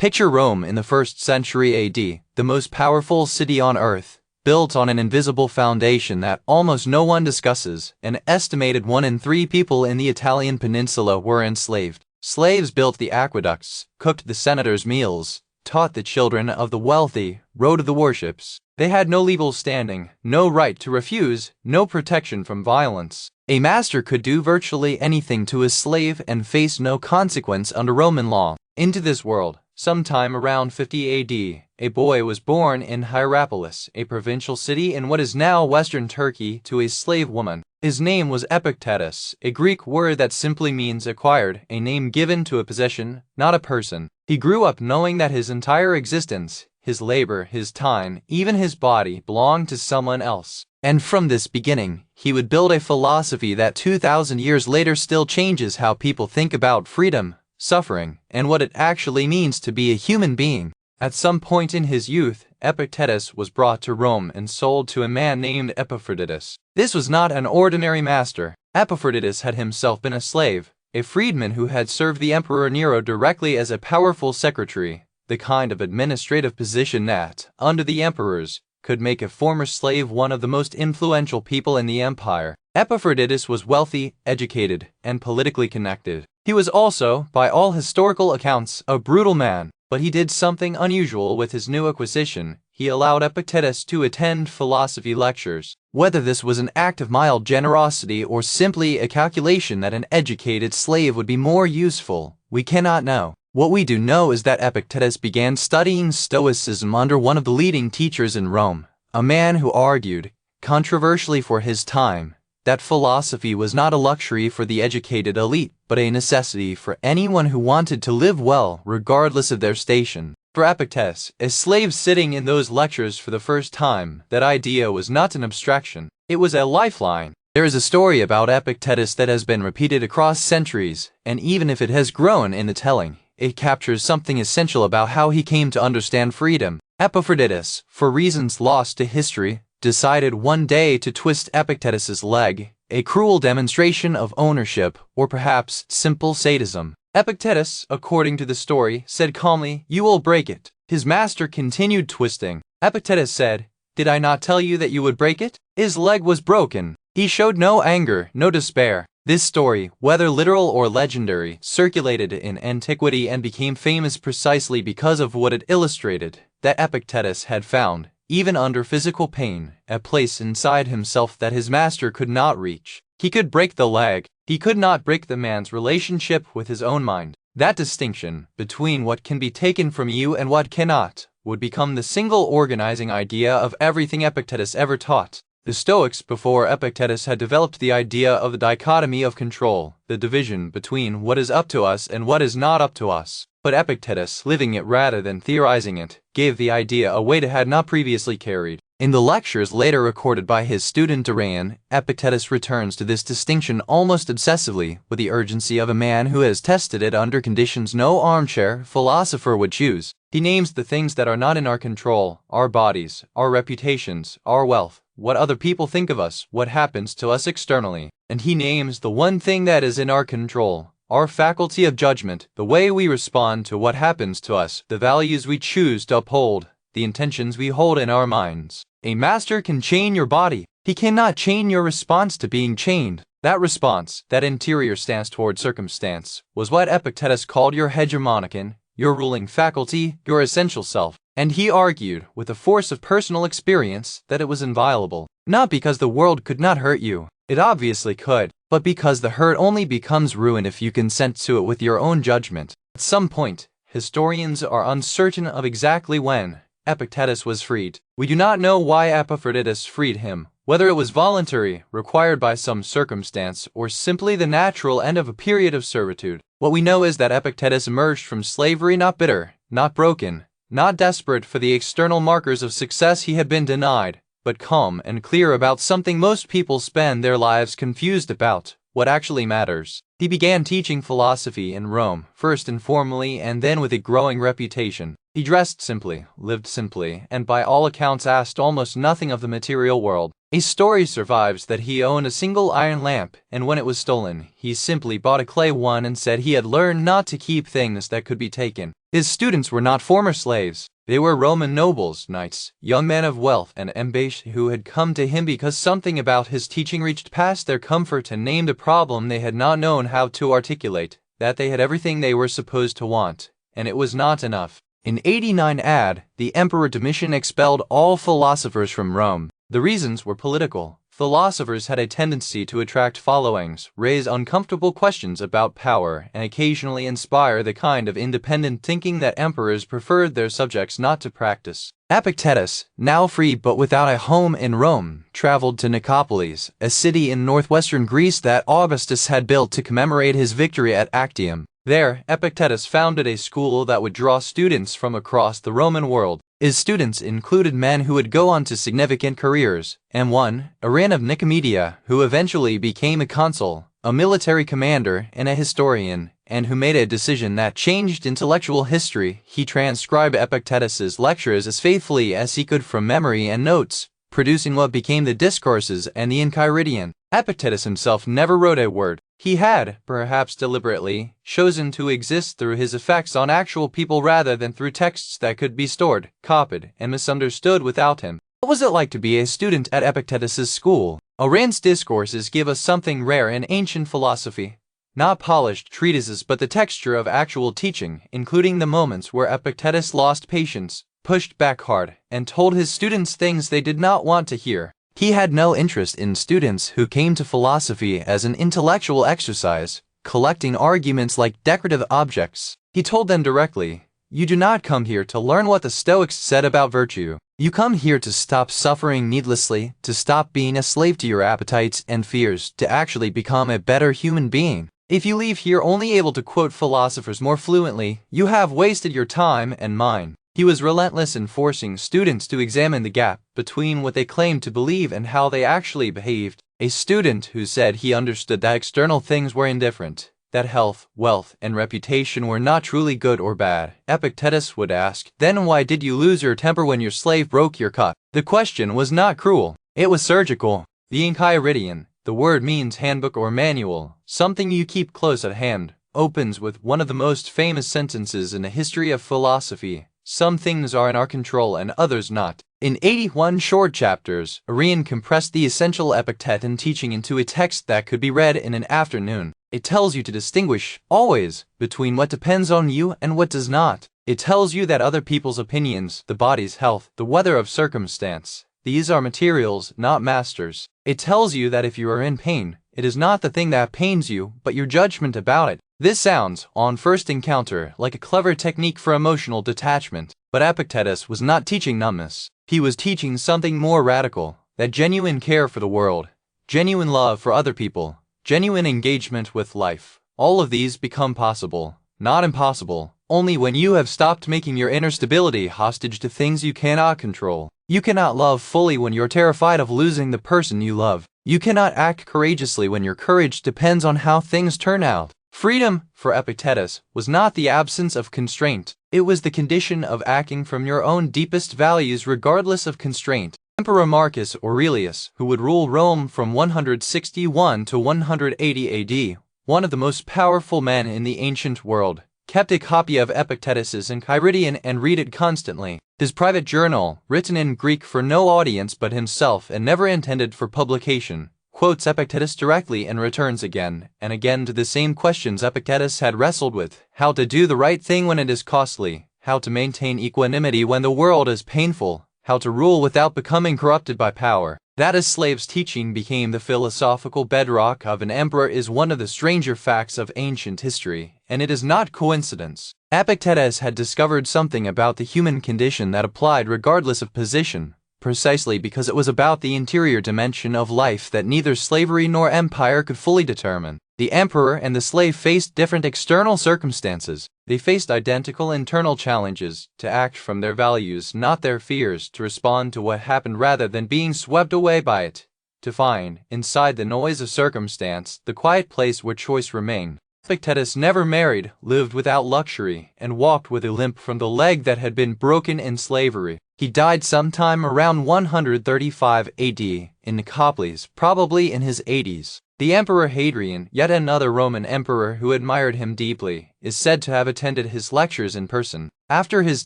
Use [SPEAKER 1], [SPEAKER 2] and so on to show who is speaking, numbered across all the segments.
[SPEAKER 1] Picture Rome in the 1st century AD, the most powerful city on earth, built on an invisible foundation that almost no one discusses. An estimated 1 in 3 people in the Italian peninsula were enslaved. Slaves built the aqueducts, cooked the senators' meals, taught the children of the wealthy, rode the warships. They had no legal standing, no right to refuse, no protection from violence. A master could do virtually anything to his slave and face no consequence under Roman law. Into this world, sometime around 50 AD, a boy was born in Hierapolis, a provincial city in what is now western Turkey, to a slave woman. His name was Epictetus, a Greek word that simply means acquired, a name given to a possession, not a person. He grew up knowing that his entire existence, his labor, his time, even his body, belonged to someone else. And from this beginning, he would build a philosophy that 2,000 years later still changes how people think about freedom, suffering, and what it actually means to be a human being. At some point in his youth, Epictetus was brought to Rome and sold to a man named Epictetus. This was not an ordinary master. Epictetus had himself been a slave, a freedman who had served the Emperor Nero directly as a powerful secretary, the kind of administrative position that, under the emperors, could make a former slave one of the most influential people in the empire. Epictetus was wealthy, educated, and politically connected. He was also, by all historical accounts, a brutal man, but he did something unusual with his new acquisition. He allowed Epictetus to attend philosophy lectures. Whether this was an act of mild generosity or simply a calculation that an educated slave would be more useful, we cannot know. What we do know is that Epictetus began studying Stoicism under one of the leading teachers in Rome, a man who argued, controversially for his time, that philosophy was not a luxury for the educated elite, but a necessity for anyone who wanted to live well, regardless of their station. For Epictetus, a slave sitting in those lectures for the first time, that idea was not an abstraction. It was a lifeline. There is a story about Epictetus that has been repeated across centuries, and even if it has grown in the telling, it captures something essential about how he came to understand freedom. Epictetus, for reasons lost to history, decided one day to twist Epictetus's leg, a cruel demonstration of ownership, or perhaps simple sadism. Epictetus, according to the story, said calmly, "You will break it." His master continued twisting. Epictetus said, "Did I not tell you that you would break it?" His leg was broken. He showed no anger, no despair. This story, whether literal or legendary, circulated in antiquity and became famous precisely because of what it illustrated, that Epictetus had found, even under physical pain, a place inside himself that his master could not reach. He could break the leg. He could not break the man's relationship with his own mind. That distinction, between what can be taken from you and what cannot, would become the single organizing idea of everything Epictetus ever taught. The Stoics before Epictetus had developed the idea of the dichotomy of control, the division between what is up to us and what is not up to us. But Epictetus, living it rather than theorizing it, gave the idea a weight it had not previously carried. In the lectures later recorded by his student Dorian, Epictetus returns to this distinction almost obsessively, with the urgency of a man who has tested it under conditions no armchair philosopher would choose. He names the things that are not in our control: our bodies, our reputations, our wealth, what other people think of us, what happens to us externally. And he names the one thing that is in our control: our faculty of judgment, the way we respond to what happens to us, the values we choose to uphold, the intentions we hold in our minds. A master can chain your body. He cannot chain your response to being chained. That response, that interior stance toward circumstance, was what Epictetus called your hegemonikon, your ruling faculty, your essential self. And he argued, with the force of personal experience, that it was inviolable. Not because the world could not hurt you. It obviously could, but because the hurt only becomes ruin if you consent to it with your own judgment. At some point, historians are uncertain of exactly when, Epictetus was freed. We do not know why Epictetus freed him, whether it was voluntary, required by some circumstance, or simply the natural end of a period of servitude. What we know is that Epictetus emerged from slavery not bitter, not broken, not desperate for the external markers of success he had been denied, but calm and clear about something most people spend their lives confused about: what actually matters. He began teaching philosophy in Rome, first informally and then with a growing reputation. He dressed simply, lived simply, and by all accounts asked almost nothing of the material world. A story survives that he owned a single iron lamp, and when it was stolen, he simply bought a clay one and said he had learned not to keep things that could be taken. His students were not former slaves. They were Roman nobles, knights, young men of wealth and ambition who had come to him because something about his teaching reached past their comfort and named a problem they had not known how to articulate, that they had everything they were supposed to want, and it was not enough. In 89 AD, the Emperor Domitian expelled all philosophers from Rome. The reasons were political. Philosophers had a tendency to attract followings, raise uncomfortable questions about power, and occasionally inspire the kind of independent thinking that emperors preferred their subjects not to practice. Epictetus, now free but without a home in Rome, traveled to Nicopolis, a city in northwestern Greece that Augustus had built to commemorate his victory at Actium. There, Epictetus founded a school that would draw students from across the Roman world. His students included men who would go on to significant careers, and one, Arian of Nicomedia, who eventually became a consul, a military commander, and a historian, and who made a decision that changed intellectual history. He transcribed Epictetus's lectures as faithfully as he could from memory and notes, producing what became the Discourses and the Enchiridion. Epictetus himself never wrote a word. He had, perhaps deliberately, chosen to exist through his effects on actual people rather than through texts that could be stored, copied, and misunderstood without him. What was it like to be a student at Epictetus's school? Arian's discourses give us something rare in ancient philosophy. Not polished treatises but the texture of actual teaching, including the moments where Epictetus lost patience, pushed back hard, and told his students things they did not want to hear. He had no interest in students who came to philosophy as an intellectual exercise, collecting arguments like decorative objects. He told them directly, "You do not come here to learn what the Stoics said about virtue. You come here to stop suffering needlessly, to stop being a slave to your appetites and fears, to actually become a better human being. If you leave here only able to quote philosophers more fluently, you have wasted your time and mine." He was relentless in forcing students to examine the gap between what they claimed to believe and how they actually behaved. A student who said he understood that external things were indifferent, that health, wealth, and reputation were not truly good or bad, Epictetus would ask, "Then why did you lose your temper when your slave broke your cup?" The question was not cruel. It was surgical. The Enchiridion, the word means handbook or manual, something you keep close at hand, opens with one of the most famous sentences in the history of philosophy. Some things are in our control and others not. In 81 short chapters, Arian compressed the essential Epictetan teaching into a text that could be read in an afternoon. It tells you to distinguish, always, between what depends on you and what does not. It tells you that other people's opinions, the body's health, the weather of circumstance, these are materials, not masters. It tells you that if you are in pain, it is not the thing that pains you, but your judgment about it. This sounds, on first encounter, like a clever technique for emotional detachment, but Epictetus was not teaching numbness. He was teaching something more radical, that genuine care for the world, genuine love for other people, genuine engagement with life. All of these become possible, not impossible, only when you have stopped making your inner stability hostage to things you cannot control. You cannot love fully when you're terrified of losing the person you love. You cannot act courageously when your courage depends on how things turn out. Freedom, for Epictetus, was not the absence of constraint. It was the condition of acting from your own deepest values regardless of constraint. Emperor Marcus Aurelius, who would rule Rome from 161 to 180 AD, one of the most powerful men in the ancient world, kept a copy of Epictetus's Enchiridion and read it constantly. His private journal, written in Greek for no audience but himself and never intended for publication, quotes Epictetus directly and returns again and again to the same questions Epictetus had wrestled with: how to do the right thing when it is costly, how to maintain equanimity when the world is painful, how to rule without becoming corrupted by power. That a slave's teaching became the philosophical bedrock of an emperor is one of the stranger facts of ancient history, and it is not coincidence. Epictetus had discovered something about the human condition that applied regardless of position, precisely because it was about the interior dimension of life that neither slavery nor empire could fully determine. The emperor and the slave faced different external circumstances. They faced identical internal challenges, to act from their values, not their fears, to respond to what happened rather than being swept away by it, to find, inside the noise of circumstance, the quiet place where choice remained. Epictetus never married, lived without luxury, and walked with a limp from the leg that had been broken in slavery. He died sometime around 135 AD in Nicopolis, probably in his 80s. The Emperor Hadrian, yet another Roman emperor who admired him deeply, is said to have attended his lectures in person. After his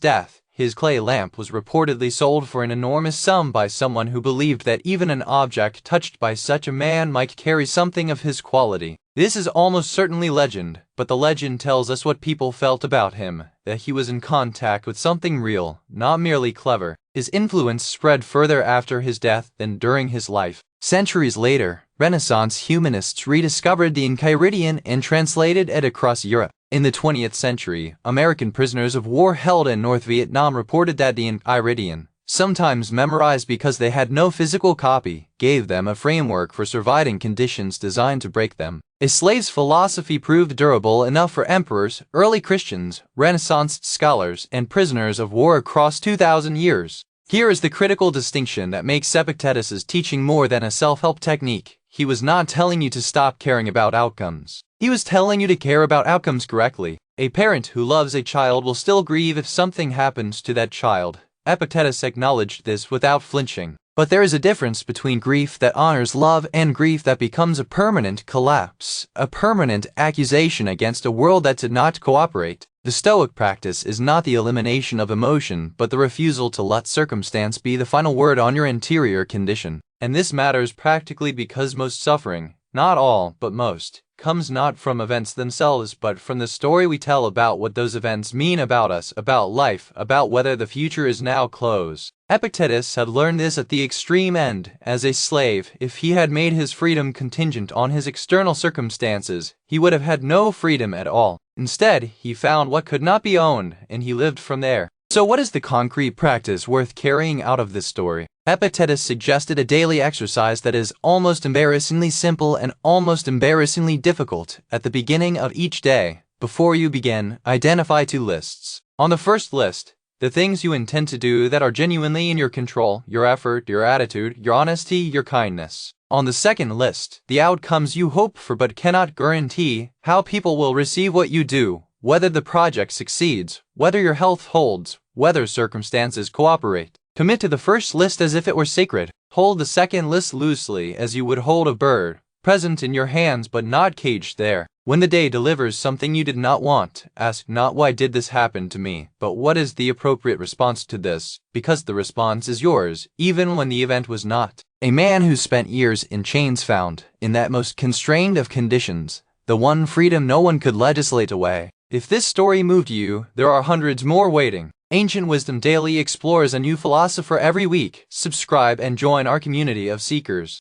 [SPEAKER 1] death, his clay lamp was reportedly sold for an enormous sum by someone who believed that even an object touched by such a man might carry something of his quality. This is almost certainly legend, but the legend tells us what people felt about him, that he was in contact with something real, not merely clever. His influence spread further after his death than during his life. Centuries later, Renaissance humanists rediscovered the Enchiridion and translated it across Europe. In the 20th century, American prisoners of war held in North Vietnam reported that the Enchiridion, sometimes memorized because they had no physical copy, gave them a framework for surviving conditions designed to break them. A slave's philosophy proved durable enough for emperors, early Christians, Renaissance scholars, and prisoners of war across 2,000 years. Here is the critical distinction that makes Epictetus' teaching more than a self-help technique. He was not telling you to stop caring about outcomes. He was telling you to care about outcomes correctly. A parent who loves a child will still grieve if something happens to that child. Epictetus acknowledged this without flinching. But there is a difference between grief that honors love and grief that becomes a permanent collapse, a permanent accusation against a world that did not cooperate. The Stoic practice is not the elimination of emotion, but the refusal to let circumstance be the final word on your interior condition. And this matters practically because most suffering, not all, but most, comes not from events themselves but from the story we tell about what those events mean about us, about life, about whether the future is now close. Epictetus had learned this at the extreme end. As a slave, if he had made his freedom contingent on his external circumstances, he would have had no freedom at all. Instead, he found what could not be owned, and he lived from there. So what is the concrete practice worth carrying out of this story? Epictetus suggested a daily exercise that is almost embarrassingly simple and almost embarrassingly difficult. At the beginning of each day, before you begin, identify 2 lists. On the first list, the things you intend to do that are genuinely in your control, your effort, your attitude, your honesty, your kindness. On the second list, the outcomes you hope for but cannot guarantee, how people will receive what you do, whether the project succeeds, whether your health holds, whether circumstances cooperate. Commit to the first list as if it were sacred. Hold the second list loosely as you would hold a bird, present in your hands but not caged there. When the day delivers something you did not want, ask not why did this happen to me, but what is the appropriate response to this, because the response is yours, even when the event was not. A man who spent years in chains found, in that most constrained of conditions, the one freedom no one could legislate away. If this story moved you, there are hundreds more waiting. Ancient Wisdom Daily explores a new philosopher every week. Subscribe and join our community of seekers.